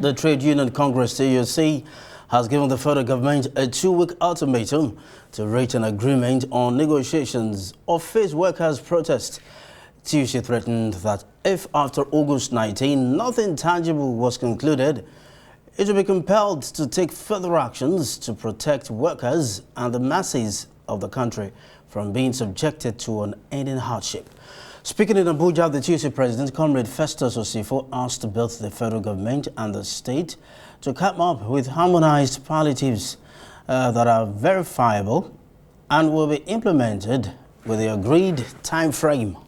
The Trade Union Congress, TUC, has given the federal government a 2-week ultimatum to reach an agreement on negotiations or face workers' protest. TUC threatened that if after August 19 nothing tangible was concluded, it will be compelled to take further actions to protect workers and the masses of the country from being subjected to unending hardship. Speaking in Abuja, the TUC president, Comrade Festus Osifo, asked both the federal government and the state to come up with harmonized palliatives that are verifiable and will be implemented with the agreed time frame.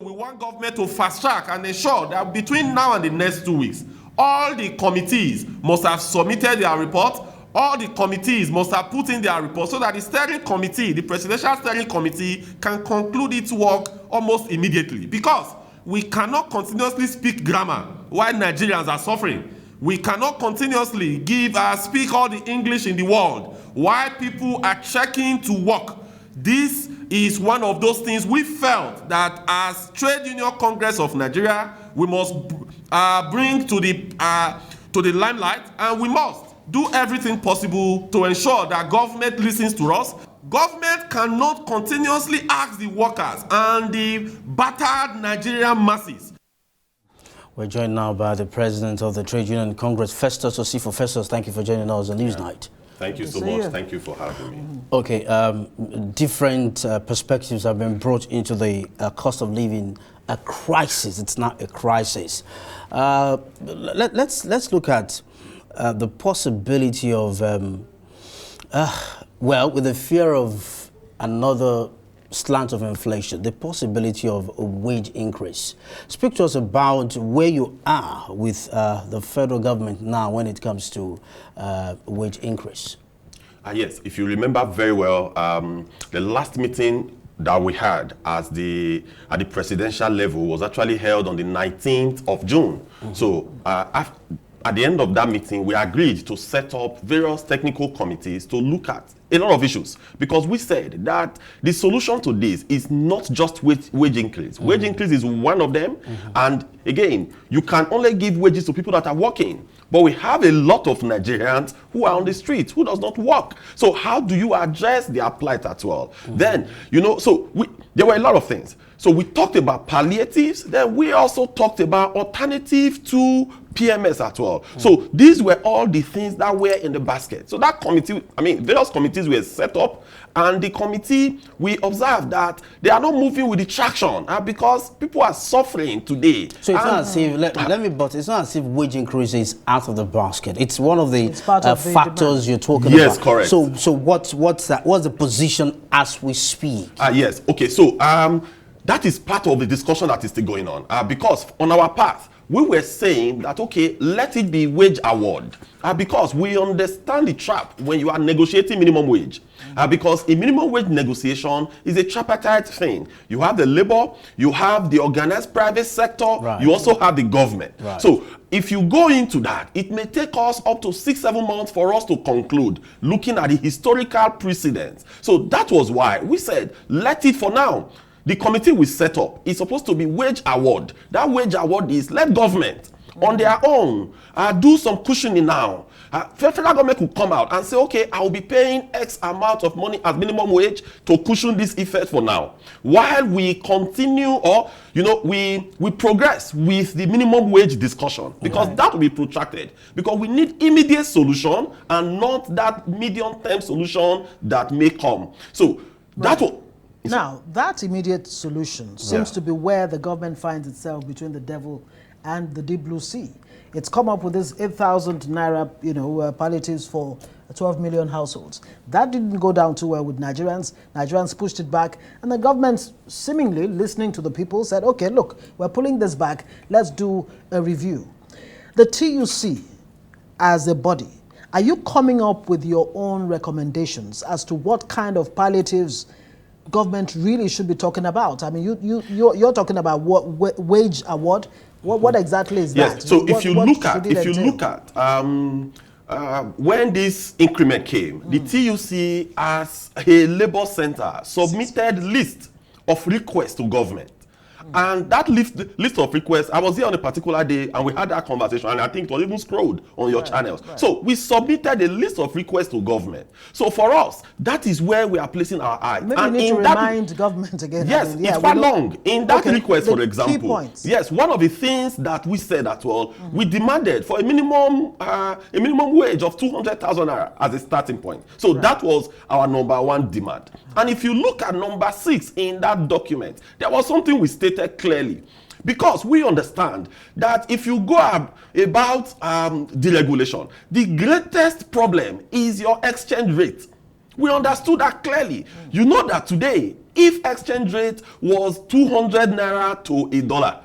We want government to fast track and ensure that between now and the next 2 weeks, all the committees must have submitted their report. All the committees must have put in their report so that the steering committee, the presidential steering committee, can conclude its work almost immediately. Because we cannot continuously speak grammar while Nigerians are suffering. We cannot continuously speak all the English in the world while people are checking to work. This is one of those things we felt that as Trade Union Congress of Nigeria, we must bring to the limelight, and we must do everything possible to ensure that government listens to us. Government cannot continuously ask the workers and the battered Nigerian masses. We're joined now by the president of the Trade Union Congress, Festus Osifo. Festus, thank you for joining us on Newsnight. Thank you so much. Thank you for having me. Okay, different perspectives have been brought into the cost of living crisis. It's not a crisis. Let's look at the possibility of, with the fear of another slant of inflation, the possibility of a wage increase. Speak to us about where you are with the federal government now when it comes to wage increase. Yes, if you remember very well, the last meeting that we had at the presidential level was actually held on the 19th of June. Mm-hmm. So at the end of that meeting, we agreed to set up various technical committees to look at a lot of issues, because we said that the solution to this is not just wage increase. Mm-hmm. Wage increase is one of them. Mm-hmm. And again, you can only give wages to people that are working. But we have a lot of Nigerians who are on the streets, who does not work. So how do you address their plight as well? Mm-hmm. Then, there were a lot of things. So we talked about palliatives, then we also talked about alternative to PMS as well. Mm-hmm. So these were all the things that were in the basket. So that committee, various committees were set up, and the committee, we observed that they are not moving with the traction because people are suffering today. So it's not as if, it's not as if wage increase is out of the basket. It's one of the factors you're talking about. Yes, correct. So what's the position as we speak? Yes, okay, so that is part of the discussion that is still going on, because on our part, we were saying that, okay, let it be wage award, because we understand the trap when you are negotiating minimum wage, because a minimum wage negotiation is a tripartite thing. You have the labor, you have the organized private sector, right. You also have the government. Right. So if you go into that, it may take us up to 6-7 months for us to conclude, looking at the historical precedents. So that was why we said, let it for now. The committee we set up is supposed to be wage award. That wage award is let government on their own do some cushioning now. Federal government could come out and say, okay, I will be paying X amount of money as minimum wage to cushion this effect for now, while we continue or we progress with the minimum wage discussion, because that will be protracted, because we need immediate solution and not that medium-term solution that may come. So that will. Now, that immediate solution seems to be where the government finds itself between the devil and the deep blue sea. It's come up with this 8,000 naira, palliatives for 12 million households. That didn't go down too well with Nigerians. Nigerians pushed it back, and the government, seemingly listening to the people, said, okay, look, we're pulling this back. Let's do a review. The TUC, as a body, are you coming up with your own recommendations as to what kind of palliatives government really should be talking about? You're talking about what wage award. What exactly is that? So if you look at when this increment came, the TUC as a labor center submitted list of requests to government. And that list of requests, I was here on a particular day and we had that conversation, and I think it was even scrolled on your channels. So we submitted a list of requests to government. So for us, that is where we are placing our eye. Maybe and we need to remind government again. Yes, it's quite long. In that request, for example, yes, one of the things that we said as well, we demanded for a minimum wage of 200,000 naira as a starting point. So that was our number one demand. And if you look at number 6 in that document, there was something we stated clearly, because we understand that if you go about deregulation, the greatest problem is your exchange rate. We understood that clearly. You know that today, if exchange rate was 200 naira to $1,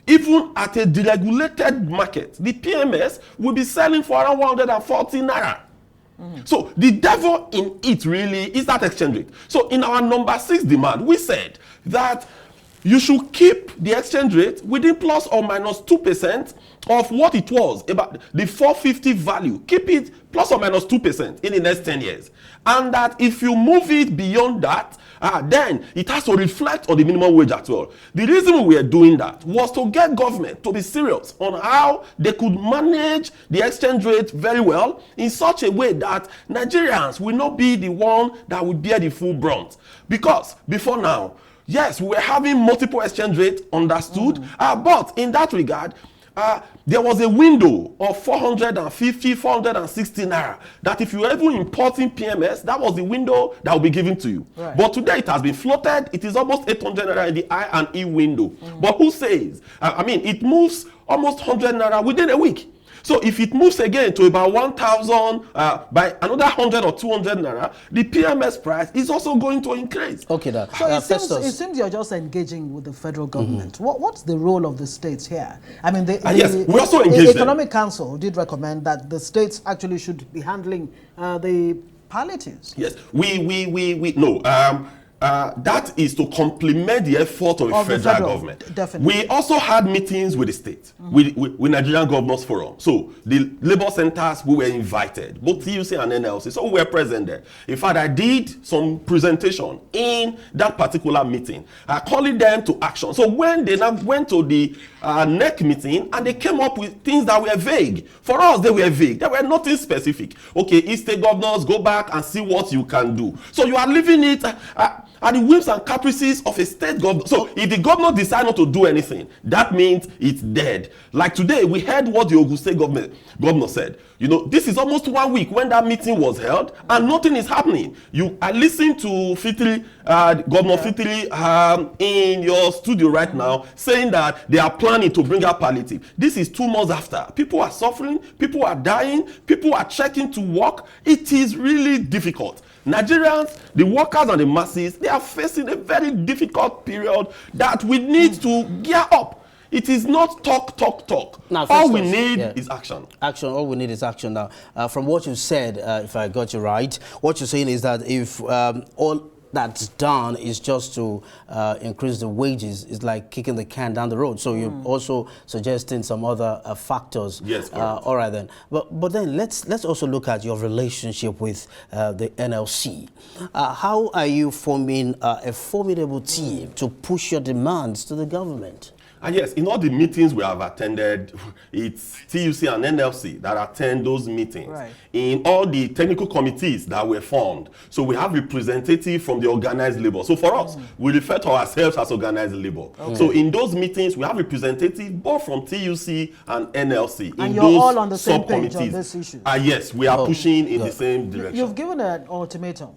even at a deregulated market, the PMS will be selling for around 140 naira. So the devil in it really is that exchange rate. So in our number 6 demand, we said that you should keep the exchange rate within plus or minus 2% of what it was, about the 450 value. Keep it plus or minus 2% in the next 10 years. And that if you move it beyond that, then it has to reflect on the minimum wage as well. The reason we were doing that was to get government to be serious on how they could manage the exchange rate very well in such a way that Nigerians will not be the one that will bear the full brunt. Because before now, yes, we were having multiple exchange rates, understood, but in that regard, there was a window of 450, 460 naira that if you were even importing PMS, that was the window that will be given to you. Right. But today it has been floated. It is almost 800 naira in the I and E window. But who says? I mean, it moves almost 100 naira within a week. So if it moves again to about 1,000 by another 100 or 200 naira, the PMS price is also going to increase. Okay, that. So it seems you're just engaging with the federal government. What's the role of the states here? I mean, yes, we also engage the Economic Council did recommend that the states actually should be handling the palliatives. Yes, we no. That is to complement the effort of the federal government. Definitely. We also had meetings with the state, with Nigerian Governors Forum. So the labor centers, we were invited, both TUC and NLC, so we were present there. In fact, I did some presentation in that particular meeting, calling them to action. So when they now went to the NEC meeting and they came up with things that were vague. For us, they were vague. They were nothing specific. Okay, East State governors, go back and see what you can do. So you are leaving it at the whims and caprices of a state governor. So if the governor decides not to do anything, that means it's dead. Like today, we heard what the Ogun State governor said. You know, this is almost 1 week when that meeting was held, and nothing is happening. I listened to Fitri, Governor Fitri, in your studio right now, saying that they are planning to bring out palliative. This is 2 months after. People are suffering, people are dying, people are checking to work. It is really difficult. Nigerians, the workers and the masses, they are facing a very difficult period that we need to gear up. It is not talk. Now, all we need is action. Action, all we need is action. Now, from what you said, if I got you right, what you're saying is that if all that's done is just to increase the wages, it's like kicking the can down the road. So you're also suggesting some other factors. Yes, all right then. But then let's also look at your relationship with the NLC. How are you forming a formidable team to push your demands to the government? And yes, in all the meetings we have attended, it's TUC and NLC that attend those meetings. Right. In all the technical committees that were formed, so we have representatives from the organized labor. So for us, we refer to ourselves as organized labor. Okay. So in those meetings, we have representatives both from TUC and NLC. And in you're those all on the same page on this issue. Yes, we are pushing in the same direction. You've given an ultimatum,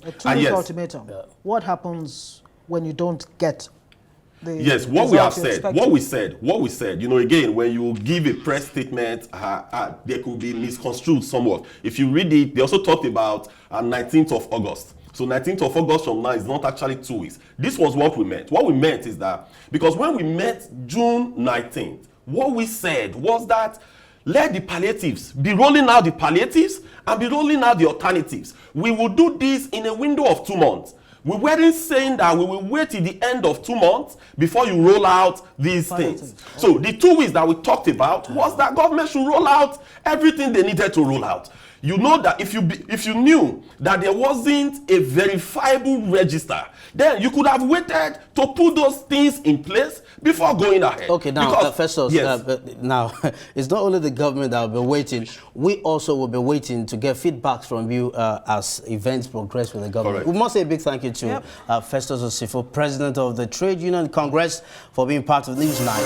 a 2-week ultimatum. Yeah. What happens when you don't get yes, what we have said, what we said, you know, again, when you give a press statement, there could be misconstrued somewhat. If you read it, they also talked about 19th of August. So 19th of August from now is not actually 2 weeks. This was what we meant. What we meant is that, because when we met June 19th, what we said was that let the palliatives be rolling out the palliatives and be rolling out the alternatives. We will do this in a window of 2 months. We weren't saying that we will wait till the end of 2 months before you roll out these things. So the 2 weeks that we talked about was that government should roll out everything they needed to roll out. you know that if you knew that there wasn't a verifiable register, then you could have waited to put those things in place before going ahead. Okay, now, because, Festus, yes. Now, it's not only the government that will be waiting. We also will be waiting to get feedback from you as events progress with the government. Correct. We must say a big thank you to Festus Osifo, President of the Trade Union Congress, for being part of Newsnight.